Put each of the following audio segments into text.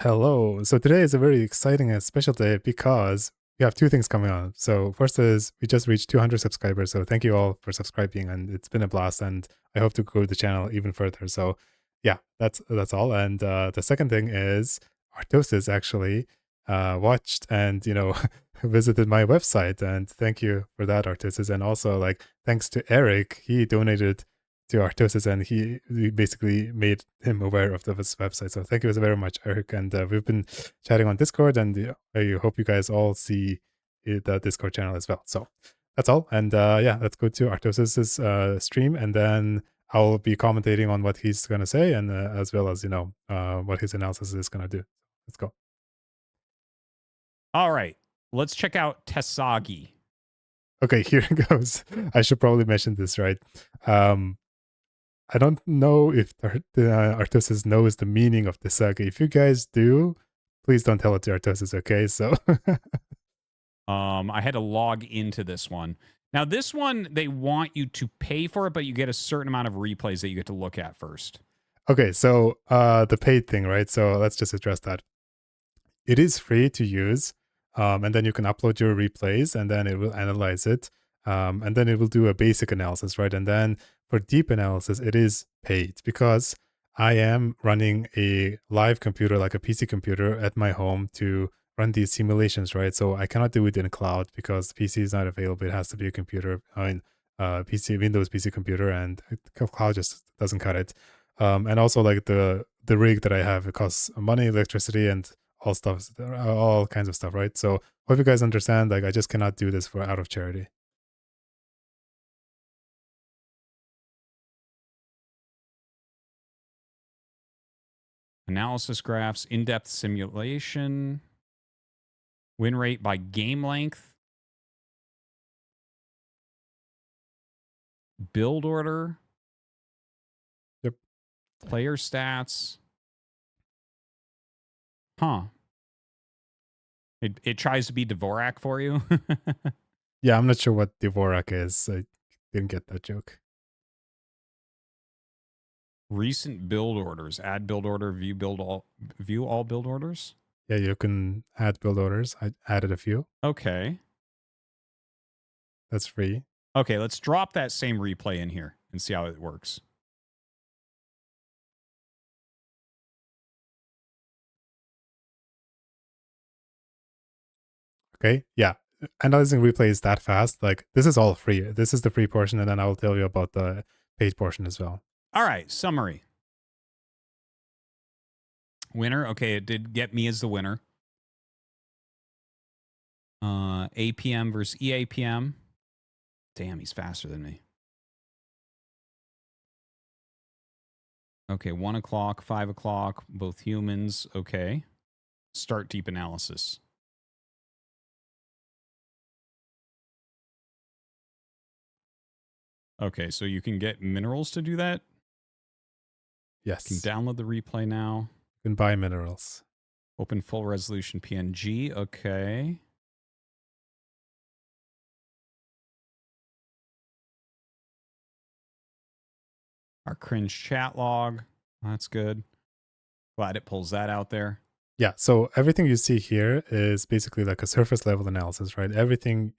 Hello. So today is a very exciting and special day because we have two things coming on. So first is we just reached 200 subscribers. So thank you all for subscribing, and it's been a blast. And I hope to grow the channel even further. So yeah, that's all. And the second thing is Artosis actually watched and visited my website, and thank you for that, Artosis. And also like thanks to Eric, he donated to Artosis, and he basically made him aware of this website. So thank you very much, Eric. And we've been chatting on Discord, and I hope you guys all see the Discord channel as well. So that's all. And yeah, let's go to Artosis's stream, and then I'll be commentating on what he's going to say, and as well as what his analysis is going to do. Let's go. All right, let's check out Tesagi. Okay, here it goes. I should probably mention this, right? I don't know if Artosis knows the meaning of Tesagi. If you guys do, please don't tell it to Artosis, okay? So I had to log into this one. Now, this one, they want you to pay for it, but you get a certain amount of replays that you get to look at first. okay, so the paid thing, right? So let's just address that. It is free to use, and then you can upload your replays, and then it will analyze it, and then it will do a basic analysis, right? And then for deep analysis, it is paid because I am running a live computer, like a PC computer, at my home to run these simulations, right? So I cannot do it in cloud because PC is not available. It has to be a computer, PC, Windows PC computer, and cloud just doesn't cut it. And also like the rig that I have, it costs money, electricity, and all kinds of stuff, right? So hope you guys understand, like I just cannot do this for out of charity. Analysis graphs, in-depth simulation, win rate by game length, build order, Yep. player stats. Huh. It tries to be Dvorak for you. Yeah, I'm not sure what Dvorak is. I didn't get that joke. Recent build orders. Add build order, view all build orders. Yeah, you can add build orders. I added a few. Okay. That's free. Okay, let's drop that same replay in here and see how it works. Okay, yeah. Analyzing replays that fast, like this is all free. This is the free portion, and then I'll tell you about the paid portion as well. All right, summary. Winner. Okay, it did get me as the winner. APM versus EAPM. Damn, he's faster than me. Okay, 1 o'clock, 5 o'clock, both humans. Okay. Start deep analysis. Okay, so you can get minerals to do that? Yes. You can download the replay now. You can buy minerals. Open full resolution PNG. Okay. Our cringe chat log. That's good. Glad it pulls that out there. Yeah, so everything you see here is basically like a surface level analysis, right? Everything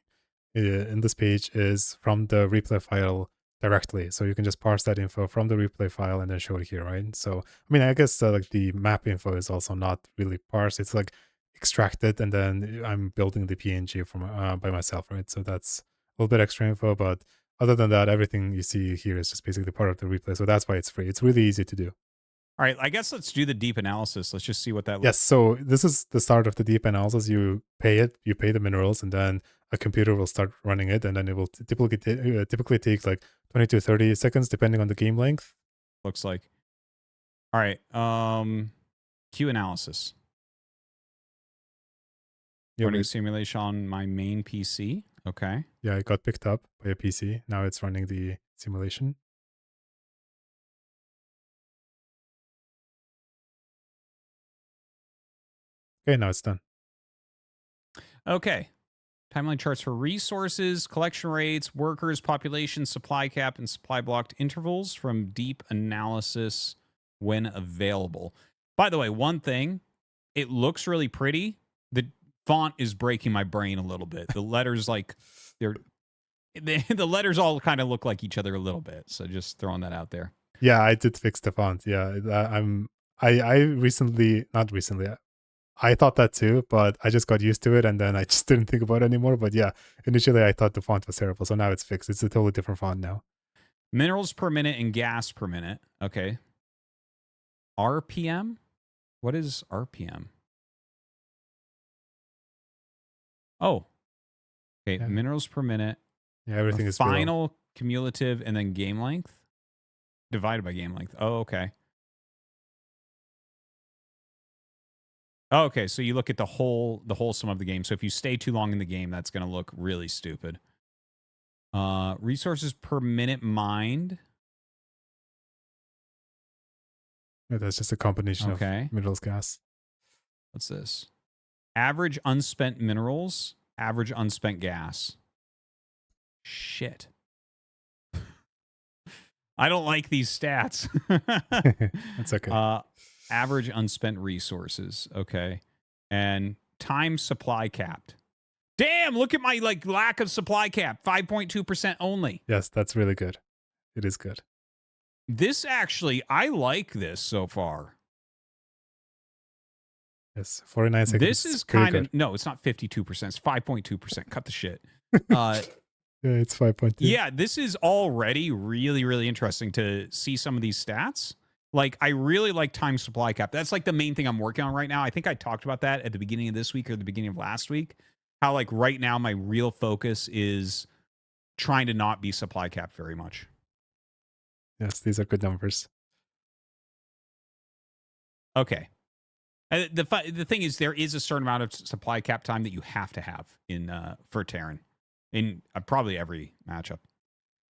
in this page is from the replay file directly. So you can just parse that info from the replay file and then show it here, right? So, I mean, I guess like the map info is also not really parsed. It's like extracted, and then I'm building the PNG from by myself, right? So that's a little bit extra info, but other than that, everything you see here is just basically part of the replay. So that's why it's free. It's really easy to do. All right, I guess let's do the deep analysis. Let's just see what that looks. Yes, so this is the start of the deep analysis. You pay the minerals, and then a computer will start running it, and then it will typically take like 20 to 30 seconds, depending on the game length. Looks like. All right, Q analysis. Running simulation on my main PC. Okay. Yeah, it got picked up by a PC. Now it's running the simulation. Okay, now it's done. Okay. Timeline charts for resources, collection rates, workers, population, supply cap, and supply blocked intervals from deep analysis when available. By the way, one thing, it looks really pretty. The font is breaking my brain a little bit. The letters like the letters all kind of look like each other a little bit. So just throwing that out there. Yeah, I did fix the font. Yeah, I recently, not recently. I thought that too, but I just got used to it and then I just didn't think about it anymore. But yeah, initially I thought the font was terrible, so now it's fixed. It's a totally different font now. Minerals per minute and gas per minute. Okay. RPM? What is RPM? Oh. Okay, Yeah. minerals per minute. Yeah, everything is below. final, cumulative, and then game length divided by game length. Oh, okay. Oh, okay, so you look at the whole sum of the game. So if you stay too long in the game, that's going to look really stupid. Resources per minute mined. Yeah, that's just a combination Okay. of minerals, gas. What's this? Average unspent minerals, average unspent gas. Shit. I don't like these stats. That's okay. Average unspent resources. Okay. And time supply capped. Damn, look at my like lack of supply cap. 5.2% only. Yes, that's really good. It is good. This actually, I like this so far. Yes, 49 seconds. This is kind of, no, it's not 52%. It's 5.2%. Cut the shit. Yeah, it's 5.2. Yeah, this is already really, really interesting to see some of these stats. Like, I really like time supply cap. That's like the main thing I'm working on right now. I think I talked about that at the beginning of this week or the beginning of last week. How, like, right now, my real focus is trying to not be supply capped very much. Yes, these are good numbers. Okay. The thing is, there is a certain amount of supply cap time that you have to have in for Terran in probably every matchup.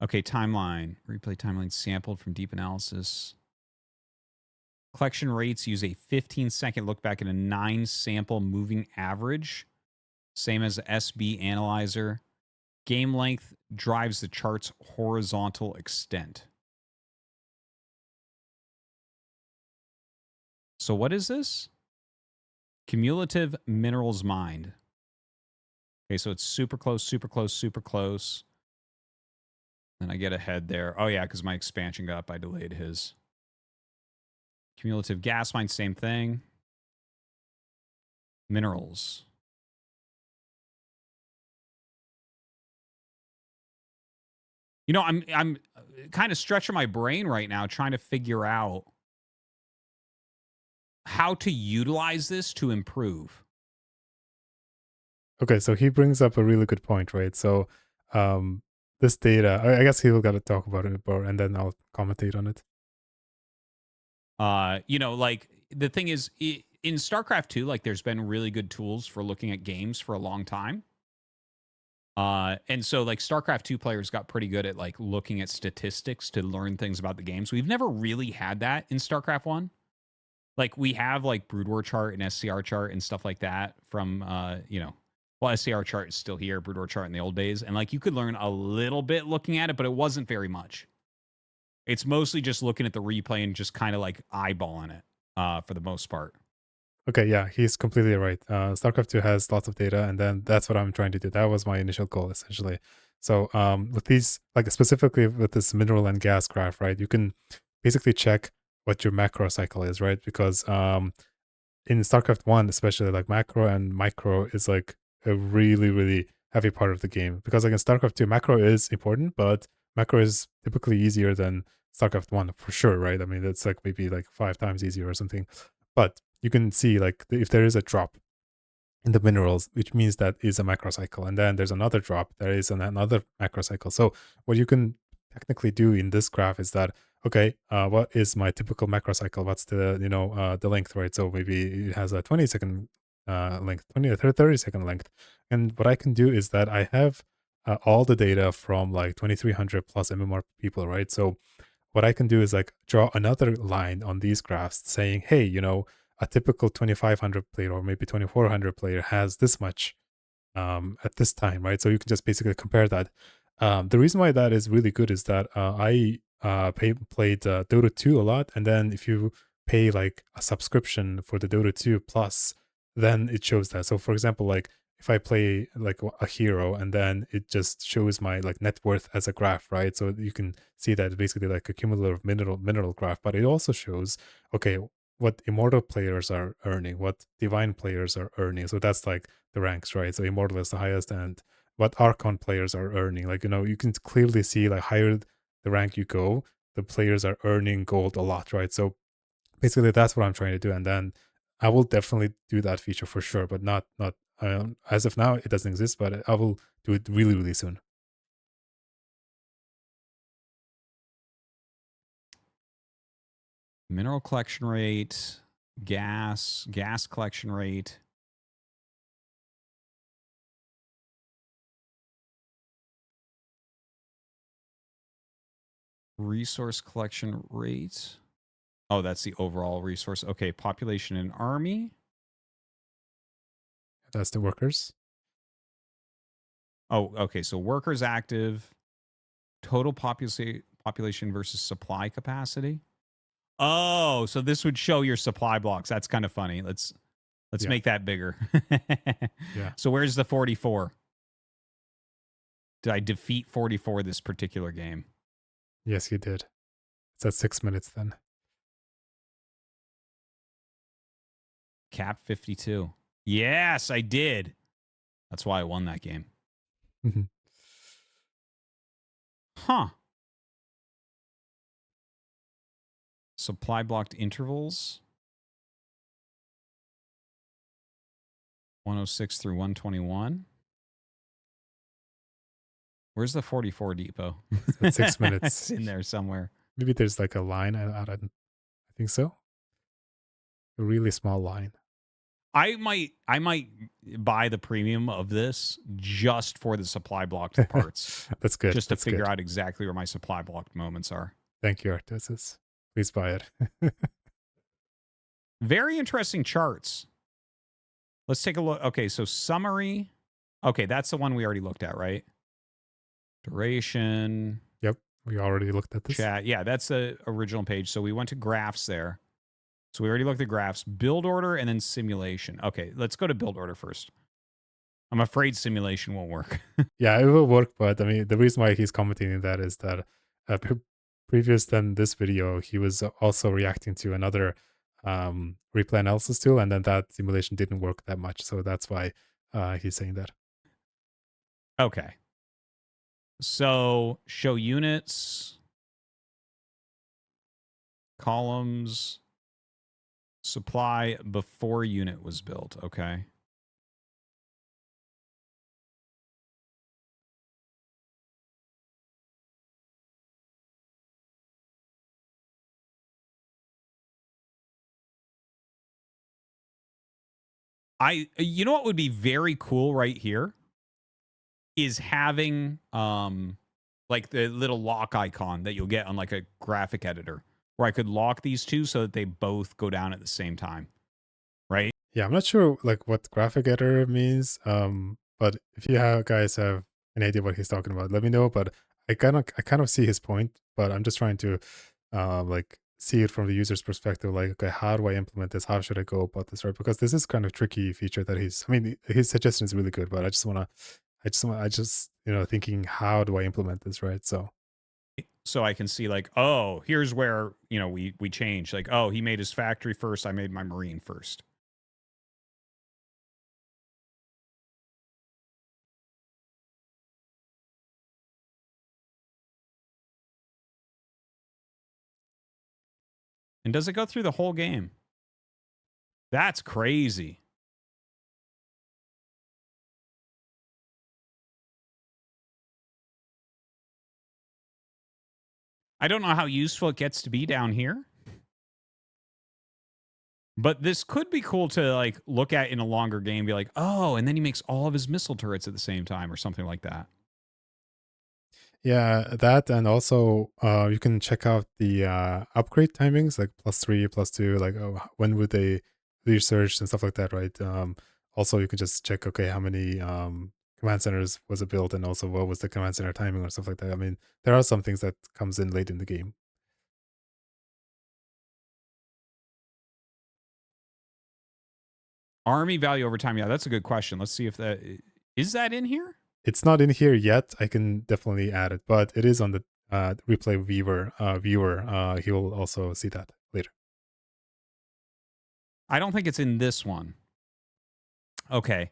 Okay, timeline. Replay timeline sampled from deep analysis. Collection rates use a 15-second look back at a 9-sample moving average. Same as the SB analyzer. Game length drives the chart's horizontal extent. So what is this? Cumulative minerals mined. Okay, so it's super close, super close, super close. Then I get ahead there. Oh, yeah, because my expansion got up. I delayed his. Cumulative gas mine, same thing. Minerals. You know, I'm kind of stretching my brain right now trying to figure out how to utilize this to improve. Okay, so he brings up a really good point, right? So this data, I guess he'll got to talk about it more, and then I'll commentate on it. You know, like the thing is, in StarCraft 2, like there's been really good tools for looking at games for a long time. And so like StarCraft 2 players got pretty good at like looking at statistics to learn things about the games. We've never really had that in StarCraft 1. Like we have like Brood War chart and SCR chart and stuff like that from you know, well, SCR chart is still here, Brood War chart in the old days. And like you could learn a little bit looking at it, but it wasn't very much. It's mostly just looking at the replay and just kind of like eyeballing it for the most part. Okay, yeah, he's completely right. StarCraft 2 has lots of data, and then that's what I'm trying to do. That was my initial goal, essentially. So with these, like specifically with this mineral and gas graph, right, you can basically check what your macro cycle is, right? Because in StarCraft 1, especially, like macro and micro is like a really, really heavy part of the game. Because like in StarCraft 2, macro is important, but macro is typically easier than StarCraft 1 for sure, right? I mean, it's like maybe like 5 times easier or something. But you can see like if there is a drop in the minerals, which means that is a macro cycle, and then there's another drop, there is another macro cycle. So what you can technically do in this graph is that, okay, what is my typical macro cycle? What's the the length, right? So maybe it has a 20-second length, 20 or 30-second length, and what I can do is that I have all the data from like 2300 plus MMR people, right? So what I can do is like draw another line on these graphs saying, hey, a typical 2500 player or maybe 2400 player has this much at this time, right? So you can just basically compare that. The reason why that is really good is that I played Dota 2 a lot, and then if you pay like a subscription for the Dota 2 Plus, then it shows that. So for example, like if I play like a hero and then it just shows my like net worth as a graph, right? So you can see that basically like a cumulative mineral graph, but it also shows, okay, what immortal players are earning, what divine players are earning. So that's like the ranks, right? So immortal is the highest, and what archon players are earning. Like, you can clearly see like higher the rank you go, the players are earning gold a lot, right? So basically that's what I'm trying to do. And then I will definitely do that feature for sure, but not as of now it doesn't exist, but I will do it really, really soon. Mineral collection rate, gas collection rate. Resource collection rate. Oh, that's the overall resource. Okay, population and army. That's the workers. Oh, okay. So workers active, total population versus supply capacity. Oh, so this would show your supply blocks. That's kind of funny. Let's Yeah. make that bigger. Yeah. So where's the 44? Did I defeat 44 this particular game? Yes, you did. It's at 6 minutes then. Cap 52. Yes, I did. That's why I won that game. Mhm. Huh. Supply blocked intervals. 106 through 121. Where's the 44 depot? So it's 6 minutes. It's in there somewhere. Maybe there's like a line. I think so. A really small line. I might buy the premium of this just for the supply blocked parts. That's good. Just to That's figure good. out exactly where my supply blocked moments are. Thank you, Artosis. Please buy it. Very interesting charts. Let's take a look. Okay, so summary. Okay, that's the one we already looked at, right? Duration. Yep. We already looked at this. Chat. Yeah, that's the original page. So we went to graphs there. So we already looked at graphs, build order, and then simulation. Okay, let's go to build order first. I'm afraid simulation won't work. Yeah, it will work, but I mean, the reason why he's commenting that is that previous than this video, he was also reacting to another replay analysis tool, and then that simulation didn't work that much. So that's why he's saying that. Okay. So show units, columns, supply before unit was built. Okay. You know what would be very cool right here is having like the little lock icon that you'll get on like a graphic editor where I could lock these two so that they both go down at the same time. Right? Yeah, I'm not sure like what graphic editor means. But if you guys have an idea what he's talking about, let me know. But I kind of see his point, but I'm just trying to like see it from the user's perspective. Like, okay, how do I implement this? How should I go about this? Right? Because this is kind of tricky feature that I mean, his suggestion is really good, but I just thinking, how do I implement this? Right? So I can see like, oh, here's where, we change. Like, oh, he made his factory first, I made my marine first. And does it go through the whole game? That's crazy. I don't know how useful it gets to be down here. But this could be cool to like look at in a longer game, be like, oh, and then he makes all of his missile turrets at the same time or something like that. Yeah, that, and also you can check out the upgrade timings, like +3, +2, like when would they research and stuff like that, right? Also, you can just check, okay, how many command centers was it built, and also what was the command center timing or stuff like that. I mean, there are some things that comes in late in the game. Army value over time. Yeah, that's a good question. Let's see if that is that in here. It's not in here yet. I can definitely add it, but it is on the replay viewer. He will also see that later. I don't think it's in this one. Okay.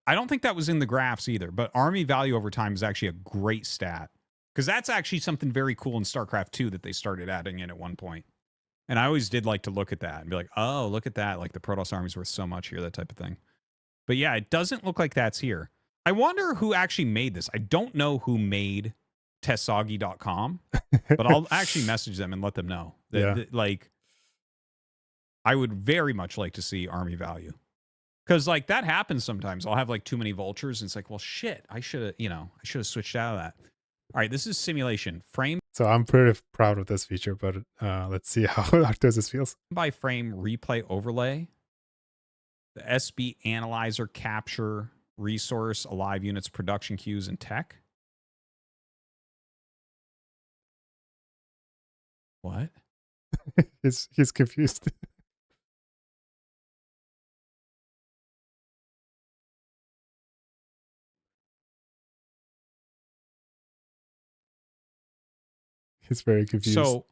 I don't think that was in the graphs either, but army value over time is actually a great stat because that's actually something very cool in StarCraft 2 that they started adding in at one point. And I always did like to look at that and be like, oh, look at that. Like the Protoss army's worth so much here, that type of thing. But yeah, it doesn't look like that's here. I wonder who actually made this. I don't know who made Tesagi.com, but I'll actually message them and let them know. That, like, I would very much like to see army value. Because, like, that happens sometimes. I'll have, like, too many vultures, and it's like, well, shit, I should have switched out of that. All right, this is simulation. Frame So I'm pretty proud of this feature, but let's see how Artosis feels. by frame replay overlay. The SB analyzer capture resource, alive units, production queues, and tech. What? he's confused. He's very confused. So,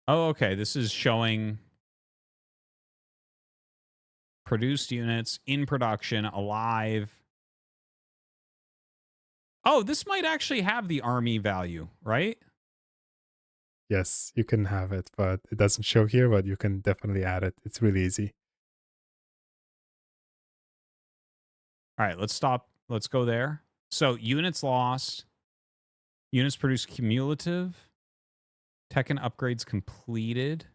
oh, okay. This is showing produced units in production, alive. Oh, this might actually have the army value, right? Yes, you can have it, but it doesn't show here, but you can definitely add it. It's really easy. All right, let's stop. Let's go there. So units lost, units produced cumulative, tech and upgrades completed.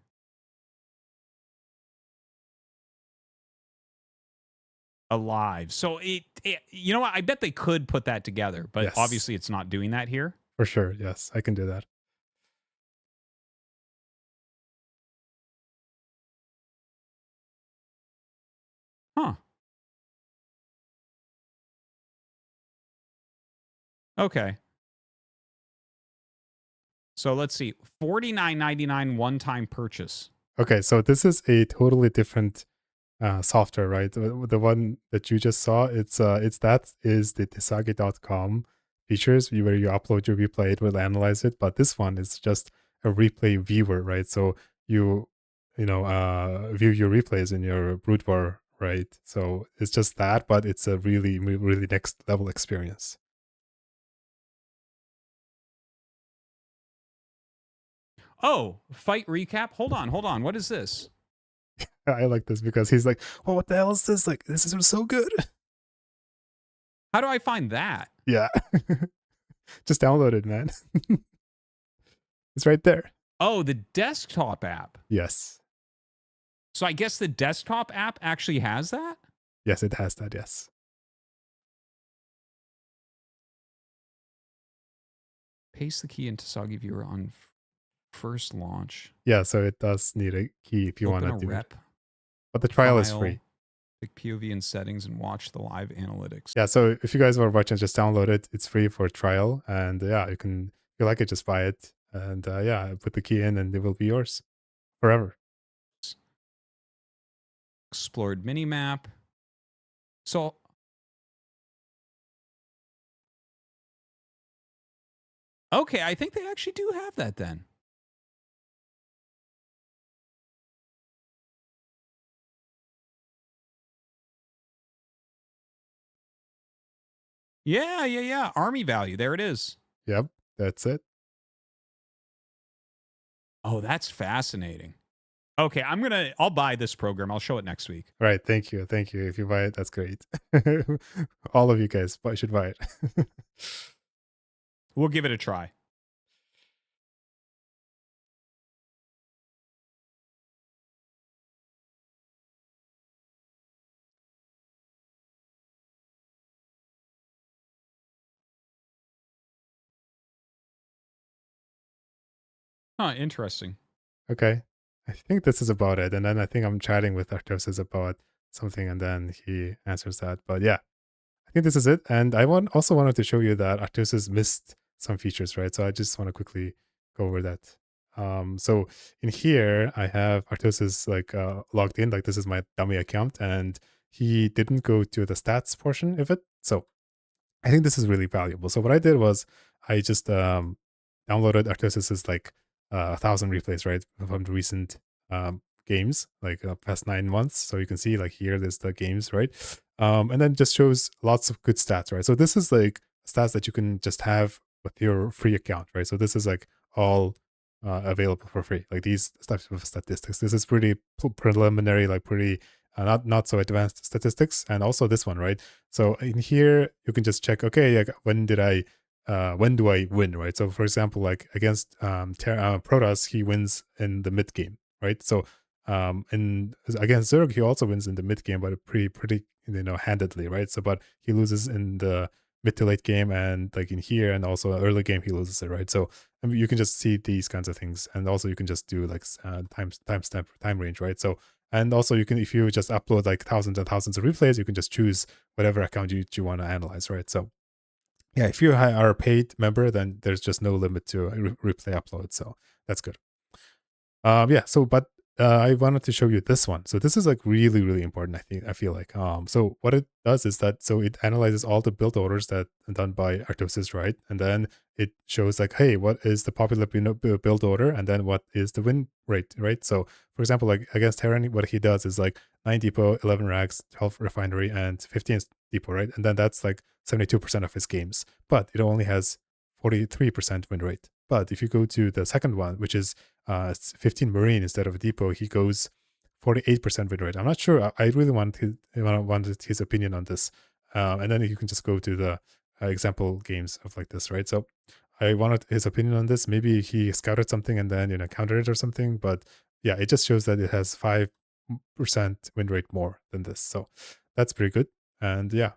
Alive. So it you know what? I bet they could put that together, but Yes. obviously it's not doing that here. For sure, yes, I can do that. Huh. Okay. So let's see. $49.99 one-time purchase. Okay, so this is a totally different software, right? The one that you just saw, it's that is the Tesagi.com features where you upload your replay, it will analyze it. But this one is just a replay viewer, right? So you view your replays in your brood war, right? So it's just that, but it's a really, really next level experience. Oh, fight recap. Hold on. What is this? I like this because he's like, "Oh, what the hell is this? Like, this is so good." How do I find that? Yeah, just download it, man. It's right there. Oh, the desktop app. Yes. So I guess the desktop app actually has that? Yes, it has that, yes. Paste the key into Tesagi Viewer on first launch. Yeah, so it does need a key if you want to do rep it. But the trial is file, free. Pick POV and settings and watch the live analytics. Yeah, so if you guys are watching, just download it. It's free for trial. And yeah, if you like it, just buy it. And yeah, put the key in and it will be yours forever. Explored minimap. So okay, I think they actually do have that then. Yeah. Army value. There it is. Yep, that's it. Oh, that's fascinating. Okay, I'll buy this program. I'll show it next week. All right, thank you. Thank you. If you buy it, that's great. All of you guys should buy it. We'll give it a try. Huh, interesting. Okay. I think this is about it. And then I think I'm chatting with Artosis about something and then he answers that. But yeah, I think this is it. And I also wanted to show you that Artosis missed some features, right? So I just want to quickly go over that. So in here, I have Artosis like logged in. Like this is my dummy account, and he didn't go to the stats portion of it. So I think this is really valuable. So what I did was I just downloaded Artosis's like 1,000 replays, right, from the recent games, like past 9 months. So you can see like here, there's the games, right, and then just shows lots of good stats, right. So this is like stats that you can just have with your free account, right. So this is like all available for free, like these types of statistics. This is pretty preliminary, like pretty not so advanced statistics, and also this one, right. So in here, you can just check, okay, like when do I win, right? So for example, like against Protoss, he wins in the mid game, right? So in against Zerg, he also wins in the mid game, but pretty handedly, right? So but he loses in the mid to late game, and like in here, and also early game, he loses it, right? So I mean, you can just see these kinds of things, and also you can just do like time range, right? So and also you can, if you just upload like thousands and thousands of replays, you can just choose whatever account you want to analyze, right? So yeah, if you are a paid member, then there's just no limit to replay upload. So that's good. Yeah, so but I wanted to show you this one. So this is like really, really important, I feel like. So what it does is that, so it analyzes all the build orders that are done by Artosis, right? And then it shows like, hey, what is the popular build order, and then what is the win rate, right? So for example, like against Terran, what he does is like 9 depot, 11 rags, 12 refinery, and 15 depot, right? And then that's like 72% of his games, but it only has 43% win rate. But if you go to the second one, which is 15 marine instead of a depot, he goes 48% win rate. I'm not sure. I really wanted his opinion on this. And then you can just go to the example games of like this, right? So I wanted his opinion on this. Maybe he scouted something and then countered it or something. But yeah, it just shows that it has 5% win rate more than this. So that's pretty good. And yeah,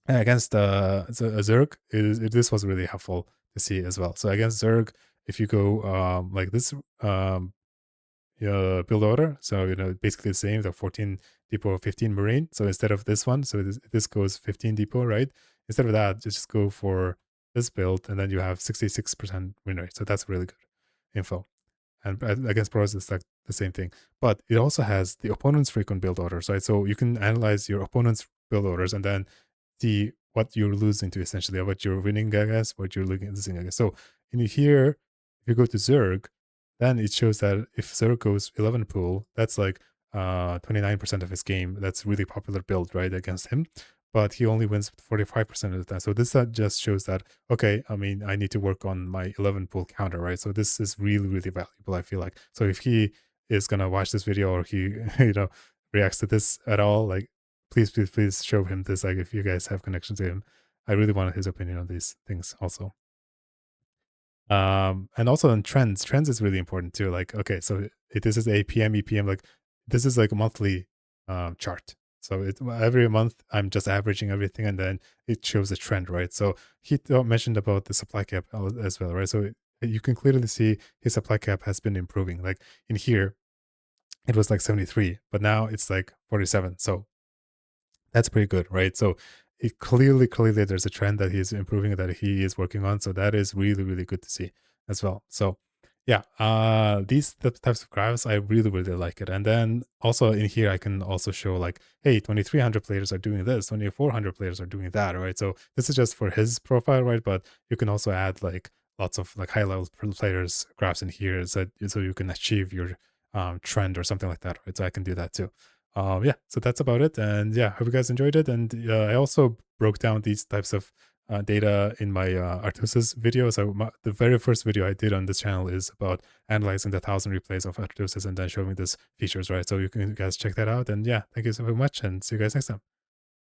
and against Zerg, this was really helpful to see as well. So against Zerg, if you go like this build order, so basically the same, the 14 depot, 15 marine. So instead of this one, so this goes 15 depot, right? Instead of that, just go for this build, and then you have 66% win rate. So that's really good info. And against pros, it's like the same thing. But it also has the opponent's frequent build orders, right? So you can analyze your opponent's build orders and then see what you're losing to, essentially, or what you're winning, I guess, what you're losing, I guess. So in here, if you go to Zerg, then it shows that if Zerg goes 11 pool, that's like 29% of his game. That's really popular build, right, against him. But he only wins 45% of the time. So this just shows that, okay, I mean, I need to work on my 11 pool counter, right? So this is really, really valuable, I feel like. So if he is going to watch this video, or he, reacts to this at all, like, please show him this. Like, if you guys have connections to him, I really wanted his opinion on these things also. And also on trends is really important too. Like, okay, so this is a PM EPM, like this is like a monthly chart. So every month I'm just averaging everything, and then it shows a trend, right? So he mentioned about the supply cap as well, right? So you can clearly see his supply cap has been improving. Like in here, it was like 73, but now it's like 47. So that's pretty good, right? So it clearly there's a trend that he's improving, that he is working on. So that is really, really good to see as well. So yeah, these types of graphs, I really, really like it. And then also in here, I can also show like, hey, 2,300 players are doing this, 2,400 players are doing that, right? So this is just for his profile, right? But you can also add like lots of like high level players graphs in here, so you can achieve your trend or something like that, right? So I can do that too. Yeah, so that's about it. And yeah, hope you guys enjoyed it. And I also broke down these types of data in my Artosis video. So the very first video I did on this channel is about analyzing the 1,000 replays of Artosis and then showing these features, right? So you can guys check that out. And yeah, thank you so much, and see you guys next time.